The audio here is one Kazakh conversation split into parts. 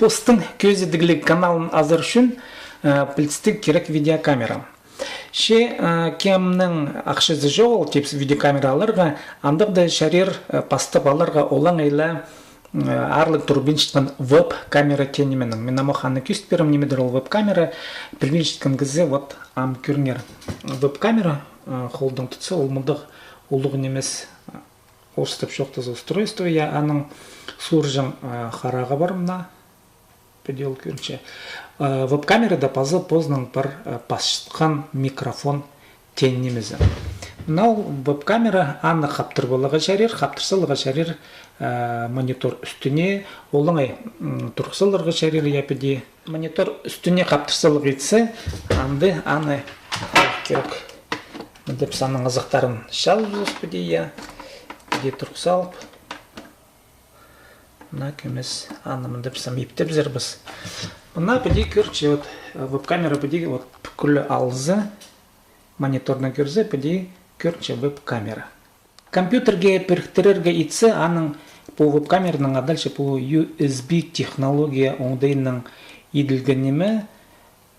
Постың көзедігілік каналын азыр үшін білістік керек видеокамера. Ше кемнің ақшызы жоғыл тепсі видеокамераларға андықда шарер пастып аларға олаң әйлі арлық турбин шытқан веб-камера тенеменің. Мен амоханы күст берім немедір ол веб-камера бірбин шытқан кізі вот ам көрінер. Веб-камера қолдың тұтса ол мұндық олығы немес орыстып шоқтыз устройство. Я аның суржың хараға барымна педел көрінше. Веб-камерада пазы познан бар пасшытқан микрофон тенемезі. Мынау веб-камера аны қаптыр болыға шарер, қаптырсылыға шарер монитор үстіне, олыңай тұрқсылырға шарер япеде. Монитор үстіне қаптырсылық етсі, анды аны керек. Міндеп саның азықтарын шалып өспеде я, беде тұрқсалып. Мына көмес аны міндеп сам ептеп зірбіз. Мына беде көрче, веб-камера беде бүкілі алызы, мониторна көрзі беде көрче веб-камера. Компьютерге перехтерерге итсе, аның по веб-камерның адальше по USB технология оңдайының еділгенеме,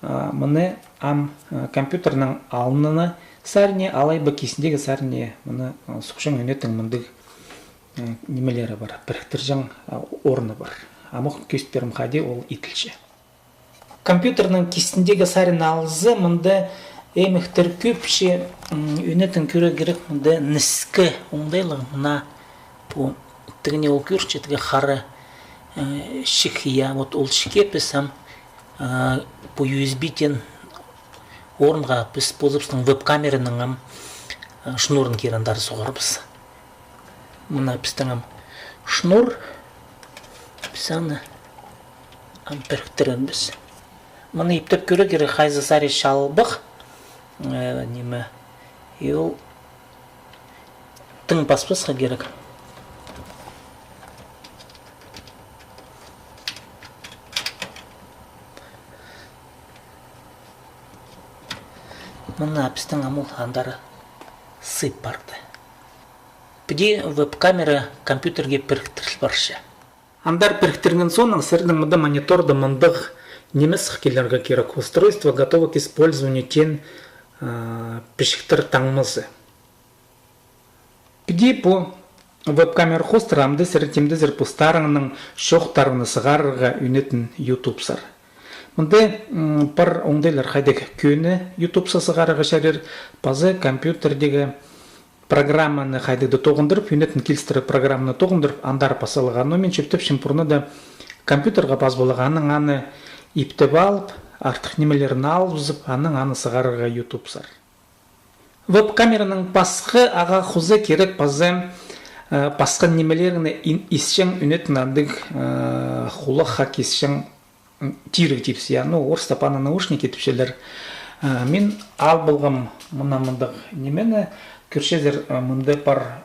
мұны ам компьютерның алынына сәріне, алай бәкесіндегі сәріне мұны сұқшың өнетін мұндық немелері бар, перехтержің орны бар. Амық көстерім қаде ол итілші. Компьютерның кесіндегі сәрін алызы мұнды әміқтір көпше өнетін көрі керек мұнды ніскі оңдайлығы мұна по тігіне ол көрші тігі қары шықия. Вот ол шықе пісім по USB-тен орынға біз позыпсының веб-камерының шнурын керандары соғарбыз. Мұна пістің шнур пісіні перхтірін біз. Мұны ептеп көрі керек қайзы сәрі шалбық неме ел тың паспасқа керек. Мұны апыстың амыл андары сып барды. Біде веб-камера компьютерге біріктіріл баршы. Андар біріктірген соның сірдің мұнда мониторды мұндық немес хакелерге керек. Устройство готово к использованию тен пешіктір таңмызы. Біде по веб-камер хостырамды сірітемді зір постарыңның шоқтарыны сығарырға үнетін YouTube-сар. Мұнда бір оңдайлар қайдек көні YouTube-са сығарыға шәрер базы компьютердегі программаны қайдекді тоғындырып, үнетін келістірі программаны тоғындырып, андар пасалыға. Но мен шөптіп шымпұрны да компьютерға баз болығаның аны иптеп алып, артық немелерін алып ұзып, аның аны сығарыға YouTube-сар. Веб-камераның басқы аға құзы керек базы басқы немелеріні исшен үнетін андық құлық хак исшен тирік тепсі. Орыста паны наушник етіпшелер. Мен ал болғам мұнамындық немені көршезер мұнды бар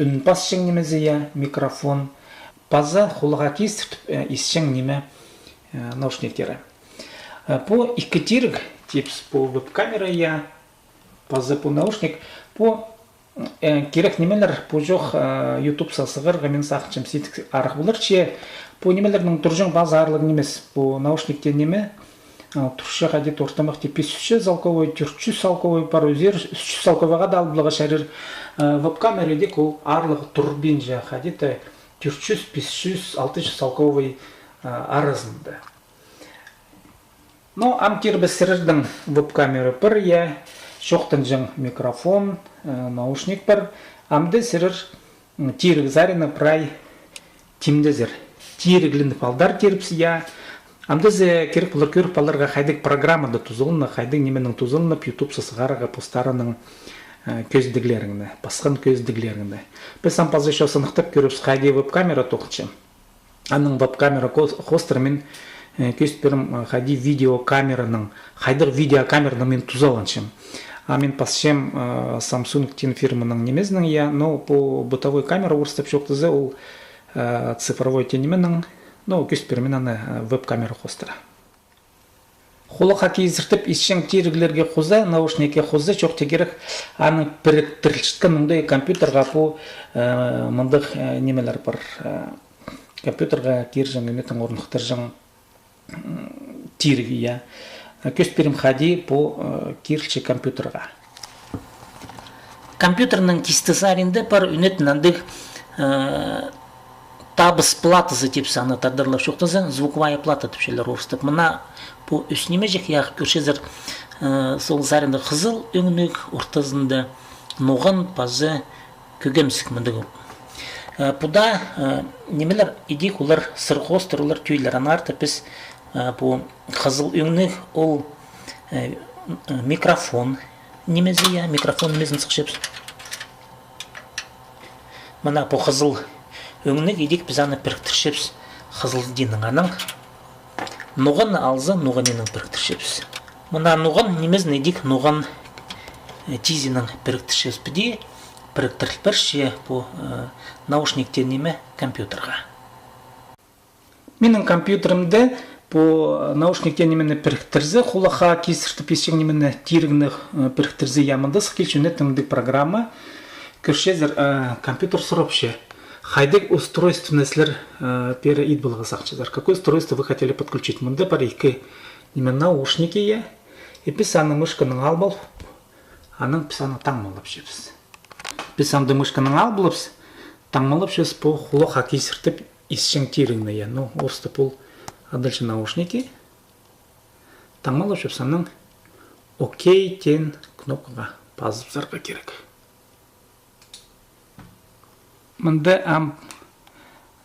үн басшың немезі микрофон. Базы құлыға кестіп исшен неме наушниктері. По иккетирік тепс по веб-камера базы по наушник. По керек немелер по жоқ YouTube сасығырға мен сақчым сетік арық болыр. Че по немелердің тұржың базы арлығы немес. По наушниктер неме тұршы қадет ортамақ те 500 залковой, 400 залковой бар өзер, 300 залковаға да албылыға шәрір. Веб-камереде ол арлығы турбин жа қадеті 400, 500, 600 залковой арызынды. Но амтир біз сірірдің веб-камеры бір, шоқтын жың микрофон, наушник бір, амды сірір тирік зарыны прай тимдезір. Тиріглінді палдар теріпсі, амды керек бұлар көріп баларға қайдық программады тұзылыны, қайдық неменің тұзылынып, YouTube сысығарыға постарының көздіглеріңді, басқан көздіглеріңді. Біз ампазы шо сынықтып көріпсі қайды веб-камера тоқытшы. Аның веб-камера хостермен көстперім қайды видеокамераның, қайдық видеокамераның мен тұзаланшым. Мен пасшем Samsung тен фирманың немезінің, но по бытовой камера орыстап шоқтызы ол цифровой тенеменің, но көстпермен аны веб-камера хостера. Қолыға кезіртіп исшен терігілерге қозы, наушнике қозы жоқ тегерік аны біріктірілшіткі мұндай компьютерға по мұндық немелер бар. Компьютерға кер жаң өнетін орнықтыр жаң тирги я. Көстперим хади по кирче компьютерга. Компьютерның кистесаринде пар үнет нандык табыс плата за тип саны тардырлап шоқтаза звуковая плата типшелер орыстып. Мына по үснеме жек яқ көршезір сол заринде қызыл өңнік ортазында ноғын пазы көгемсік мындығы. Пуда немелер идик олар сырғостыр, олар түйілер анарты біз по қызыл өңнік ол микрофон немезі я, микрофон немезін сықшепсін. Мына по қызыл өңнік идик біз аны біріктіршепсін қызыл дейінің аның. Ноғын алзы ноғанының біріктіршепсін. Мына ноғын немезін идик ноғын тизінің біріктіршепсін. Біде біріктірілбірше по наушниктен неме компьютерға. Менің компьютерімді по наушниктен немені біріктірзі, құлаға кесірті песен немені тирігіні біріктірзі ямынды сықелшінетіңдік программа. Көршезір компьютер сұрапшы. Хайдек устройственныслер пере ид было сахчезар. Какое устройство вы хотели подключить? Мында бар екі неме наушники я. И писаны мышканың албал, аның писаны таңмалап жепсіз. Писанды мышканың албалапсыз, таңмалап жепсіз по құлаға кесіртіп исшен тирігіні я. Ну, орысты бұл дальше наушники. Таңмалап жепсіз аның окей тен кнопкаға базып зарға керек. Мында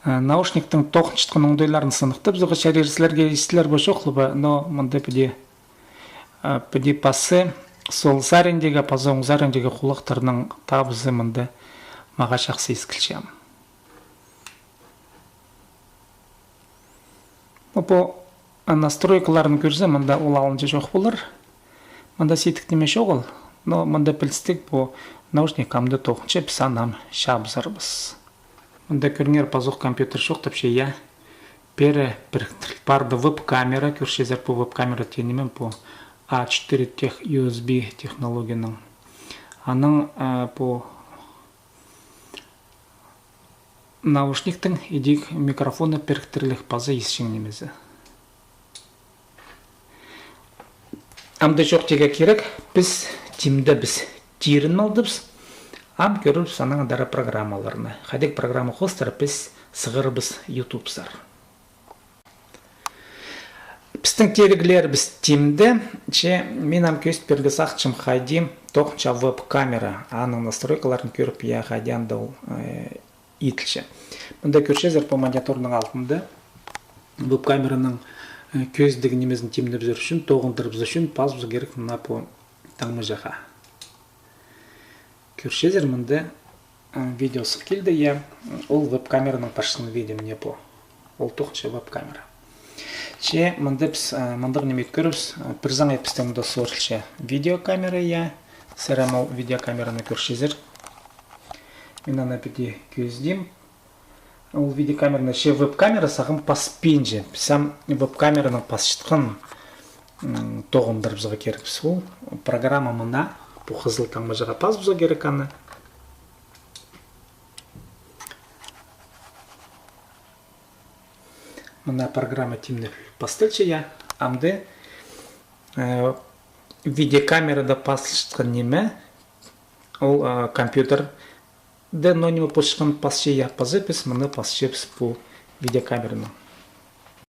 наушниктің тоқыншытқын оңдайларын сынықты. Бізіға шәрерісілерге естілер бөш оқылы, но мында піде пасы сол зарендегі, пазы оң зарендегі құлақтарының табызы мында маға шақсы ескілшем. По настройкаларын көрсе, мында ол алынжа жоқ болыр. Мында сетік немеш оғыл, но мында пілістік по наушникамды тоқыншы писанам шабзарбыз. Мында көріңер пазуқ компьютер жоқ тапшы я. Пере барды веб-камера, көршезер по веб-камера тенемен по A4 тех USB технологияның. Аның по наушниктің едік микрофоны біріктірілік пазы есшің немезі. Амды жоқ теге керек, біз тимді біз тирін алдыбыз, ам көріп санаң дара программаларына. Қадек программа қостар біз сығырбыз ютубсар. Біздің терігілер біз тимді, мен ам көст бергі сақчым қайдем тоқынша веб-камера, аның настройкаларын көріп я қайдянды ол етілші. Мұнда көршезер по мониторның алтында веб-камераның көздігі немезін тимді біздер үшін, тоғындырып біз үшін паз біз керек мұна по таңмы жақа. Көршезер мұнда видеосы келді, я ол веб-камераның пашының видео мне по. Ол тоқынша веб-камера. Мұнда біз мұндық немет көріпс, бір заң етпістен мұнда сорылшы видеокамера, я сәрем ол видеокамераны көршезер. Мен ана біде көздем. Ол видеокамераны ше веб-камера сағым паспенже. Сам веб-камераның пасшытқын тоғындыр бізға керіпс. Ол программа мұна по қызыл таңма жаға пас бізға керек аны. Мұна программа тимді пастылчы я. Амды видеокамерада пасшытқын неме. Ол компьютер да, но не выпущен пасче я позапись, мы пасчепс по видеокамерам.